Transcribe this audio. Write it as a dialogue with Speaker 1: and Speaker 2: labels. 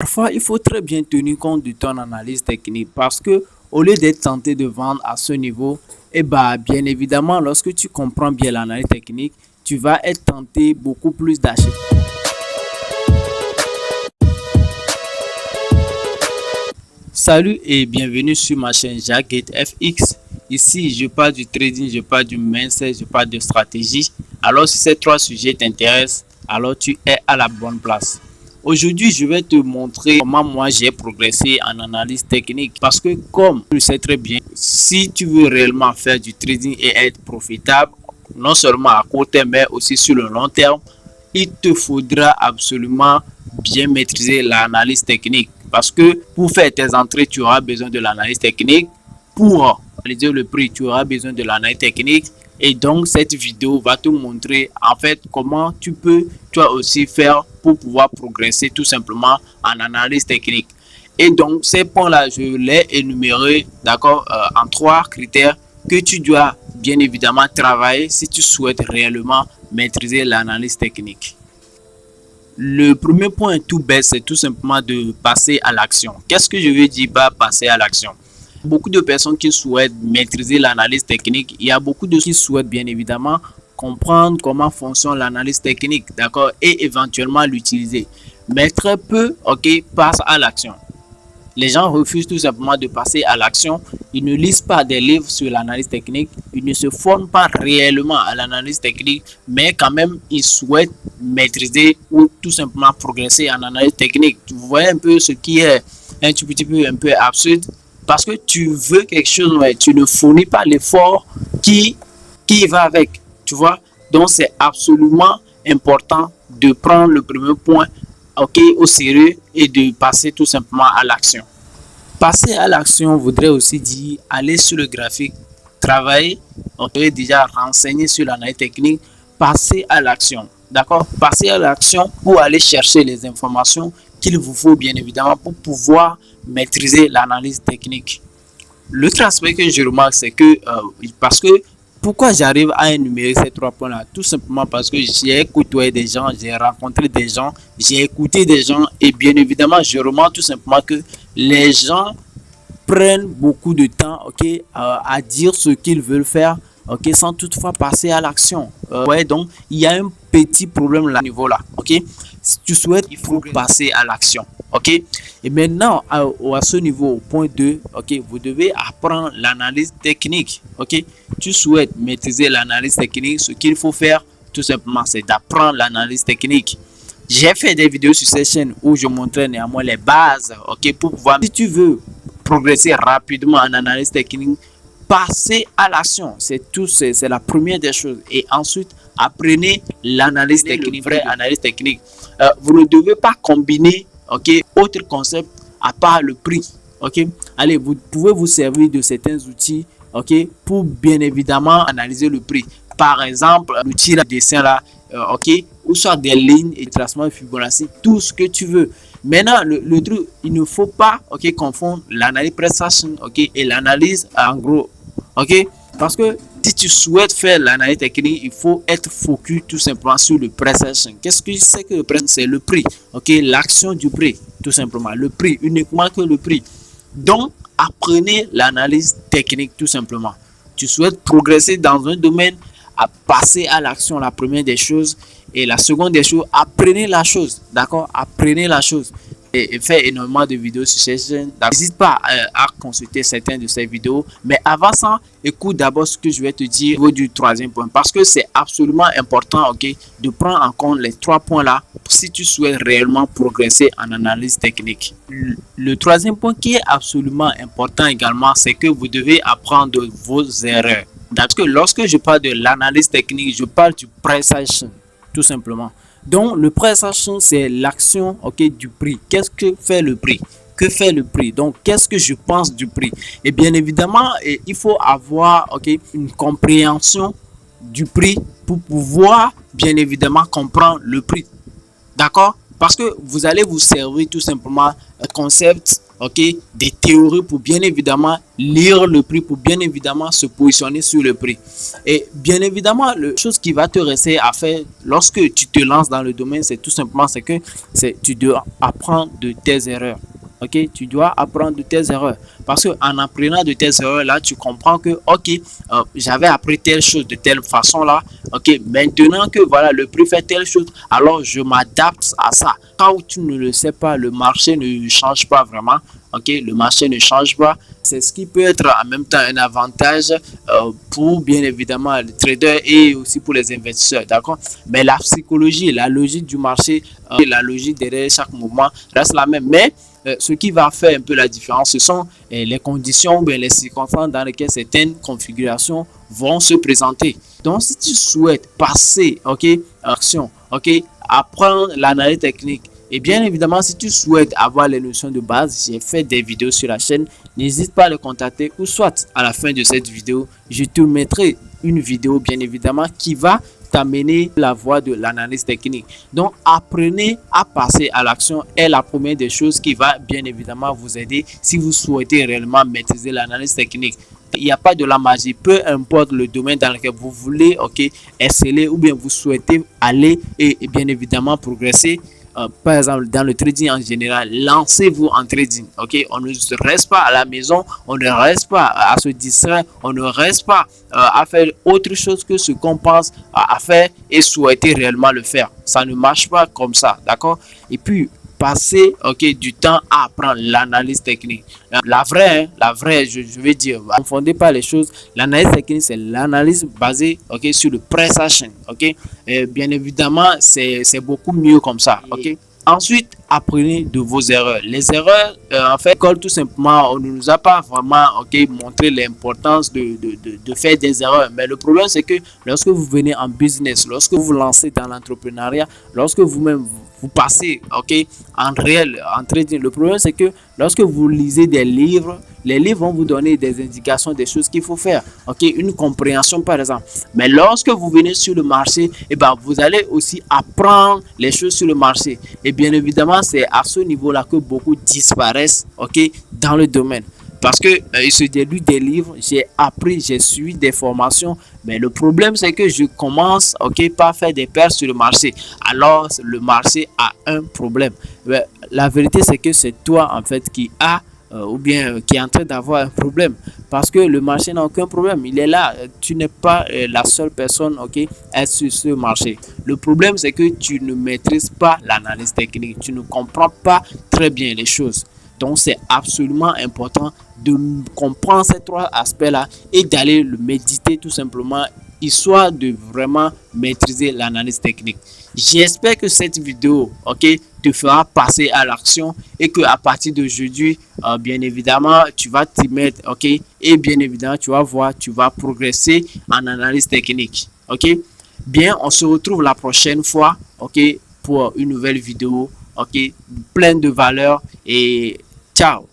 Speaker 1: Parfois, il faut très bien tenir compte de ton analyse technique parce que au lieu d'être tenté de vendre à ce niveau, bien évidemment, lorsque tu comprends bien l'analyse technique, tu vas être tenté beaucoup plus d'acheter. Salut et bienvenue sur ma chaîne Jacques FX. Ici, je parle du trading, je parle du mindset, je parle de stratégie. Alors, si ces trois sujets t'intéressent, alors tu es à la bonne place. Aujourd'hui, je vais te montrer comment moi j'ai progressé en analyse technique. Parce que comme tu le sais très bien, si tu veux réellement faire du trading et être profitable, non seulement à court terme, mais aussi sur le long terme, il te faudra absolument bien maîtriser l'analyse technique. Parce que pour faire tes entrées, tu auras besoin de l'analyse technique. Pour analyser le prix, tu auras besoin de l'analyse technique. Et donc, cette vidéo va te montrer en fait comment tu peux toi aussi faire pour pouvoir progresser tout simplement en analyse technique. Et donc, ces points-là, je les énumérés, d'accord, en trois critères que tu dois bien évidemment travailler si tu souhaites réellement maîtriser l'analyse technique. Le premier point tout bête, c'est tout simplement de passer à l'action. Qu'est-ce que je veux dire par passer à l'action? Beaucoup de personnes qui souhaitent maîtriser l'analyse technique, il y a beaucoup de qui souhaitent bien évidemment comprendre comment fonctionne l'analyse technique, d'accord, et éventuellement l'utiliser. Mais très peu, ok, passent à l'action. Les gens refusent tout simplement de passer à l'action. Ils ne lisent pas des livres sur l'analyse technique. Ils ne se forment pas réellement à l'analyse technique, mais quand même, ils souhaitent maîtriser ou tout simplement progresser en analyse technique. Vous voyez un peu ce qui est un petit peu absurde parce que tu veux quelque chose, mais tu ne fournis pas l'effort qui va avec. Tu vois? Donc, c'est absolument important de prendre le premier point au sérieux et de passer tout simplement à l'action. Passer à l'action voudrait aussi dire aller sur le graphique, travailler, on est déjà renseigné sur l'analyse technique, passer à l'action. D'accord? Passer à l'action pour aller chercher les informations qu'il vous faut bien évidemment pour pouvoir maîtriser l'analyse technique. L'autre aspect que je remarque, c'est que parce que pourquoi j'arrive à énumérer ces trois points-là? Tout simplement parce que j'ai côtoyé des gens, j'ai rencontré des gens, j'ai écouté des gens et bien évidemment, je remarque tout simplement que les gens prennent beaucoup de temps à dire ce qu'ils veulent faire sans toutefois passer à l'action. Ouais, donc, il y a un petit problème là, à ce niveau-là. Si tu souhaites, il faut passer à l'action. Et maintenant, à ce niveau, au point 2, vous devez apprendre l'analyse technique. Tu souhaites maîtriser l'analyse technique, ce qu'il faut faire, tout simplement, c'est d'apprendre l'analyse technique. J'ai fait des vidéos sur cette chaîne où je montrais néanmoins les bases, pour pouvoir, si tu veux progresser rapidement en analyse technique, passer à l'action, c'est tout, c'est la première des choses. Et ensuite, apprenez l'analyse technique, vraie analyse technique. Vous ne devez pas combiner, autre concept à part le prix. Allez, vous pouvez vous servir de certains outils, pour bien évidemment analyser le prix. Par exemple, l'outil de dessin là, ou soit des lignes et tracements Fibonacci, tout ce que tu veux. Maintenant, le truc, il ne faut pas confondre l'analyse prestation et l'analyse en gros. Parce que si tu souhaites faire l'analyse technique, il faut être focus tout simplement sur le price action. Qu'est-ce que c'est que le price? C'est le prix. L'action du prix, tout simplement. Le prix, uniquement que le prix. Donc, apprenez l'analyse technique tout simplement. Tu souhaites progresser dans un domaine, à passer à l'action, la première des choses. Et la seconde des choses, apprenez la chose. D'accord? Apprenez la chose. Et fait énormément de vidéos sur cette chaîne. N'hésite pas à consulter certaines de ces vidéos. Mais avant ça, écoute d'abord ce que je vais te dire au niveau du troisième point. Parce que c'est absolument important de prendre en compte les trois points là si tu souhaites réellement progresser en analyse technique. Le troisième point qui est absolument important également, c'est que vous devez apprendre de vos erreurs. Parce que lorsque je parle de l'analyse technique, je parle du price action, tout simplement. Donc, le price action, c'est l'action du prix. Qu'est-ce que fait le prix? Que fait le prix? Donc, qu'est-ce que je pense du prix? Et bien évidemment, il faut avoir une compréhension du prix pour pouvoir bien évidemment comprendre le prix. D'accord? Parce que vous allez vous servir tout simplement un concept ok, des théories pour bien évidemment lire le prix, pour bien évidemment se positionner sur le prix. Et bien évidemment, la chose qui va te rester à faire lorsque tu te lances dans le domaine, c'est tout simplement c'est que tu dois apprendre de tes erreurs. Ok, tu dois apprendre de tes erreurs parce que en apprenant de tes erreurs là, tu comprends que ok, j'avais appris telle chose de telle façon là. Ok, maintenant que voilà le prix fait telle chose, alors je m'adapte à ça. Quand tu ne le sais pas, le marché ne change pas vraiment. Ok, le marché ne change pas. C'est ce qui peut être en même temps un avantage pour bien évidemment les traders et aussi pour les investisseurs, d'accord. Mais la psychologie, la logique du marché, la logique derrière chaque mouvement reste la même. Mais ce qui va faire un peu la différence, ce sont les conditions, bien, les circonstances dans lesquelles certaines configurations vont se présenter. Donc, si tu souhaites passer, ok, en action, ok, apprendre l'analyse technique, et bien évidemment, si tu souhaites avoir les notions de base, j'ai fait des vidéos sur la chaîne. N'hésite pas à le contacter ou soit à la fin de cette vidéo, je te mettrai une vidéo bien évidemment qui va t'amener la voie de l'analyse technique. Donc, apprenez à passer à l'action est la première des choses qui va bien évidemment vous aider si vous souhaitez réellement maîtriser l'analyse technique. Il n'y a pas de la magie, peu importe le domaine dans lequel vous voulez, ok, exceller ou bien vous souhaitez aller et bien évidemment progresser. Par exemple, dans le trading en général, lancez-vous en trading. Ok, on ne reste pas à la maison, on ne reste pas à se distraire, on ne reste pas à faire autre chose que ce qu'on pense à faire et souhaiter réellement le faire. Ça ne marche pas comme ça, d'accord? Et puis, passer ok du temps à apprendre l'analyse technique, la vraie je vais dire, ne confondez pas les choses. L'analyse technique, c'est l'analyse basée ok sur le price action, ok. Et bien évidemment c'est beaucoup mieux comme ça, ok. Ensuite, apprenez de vos erreurs. Les erreurs, en fait, l'école tout simplement, on ne nous a pas vraiment montré l'importance de faire des erreurs. Mais le problème, c'est que lorsque vous venez en business, lorsque vous vous lancez dans l'entrepreneuriat, lorsque vous-même vous passez en réel, en trading, le problème, c'est que lorsque vous lisez des livres, les livres vont vous donner des indications, des choses qu'il faut faire, une compréhension par exemple. Mais lorsque vous venez sur le marché, vous allez aussi apprendre les choses sur le marché. Et bien évidemment, c'est à ce niveau-là que beaucoup disparaissent dans le domaine. Parce que il se déduit des livres, j'ai appris, j'ai suivi des formations, mais le problème c'est que je commence par faire des pertes sur le marché. Alors le marché a un problème. Mais la vérité c'est que c'est toi en fait qui a ou bien qui est en train d'avoir un problème, parce que le marché n'a aucun problème, il est là, tu n'es pas la seule personne sur ce marché. Le problème c'est que tu ne maîtrises pas l'analyse technique, tu ne comprends pas très bien les choses. Donc c'est absolument important de comprendre ces trois aspects là et d'aller le méditer tout simplement, histoire de vraiment maîtriser l'analyse technique. J'espère que cette vidéo te fera passer à l'action et que à partir d'aujourd'hui bien évidemment tu vas t'y mettre et bien évidemment tu vas voir, tu vas progresser en analyse technique. Bien, on se retrouve la prochaine fois pour une nouvelle vidéo pleine de valeur et ciao.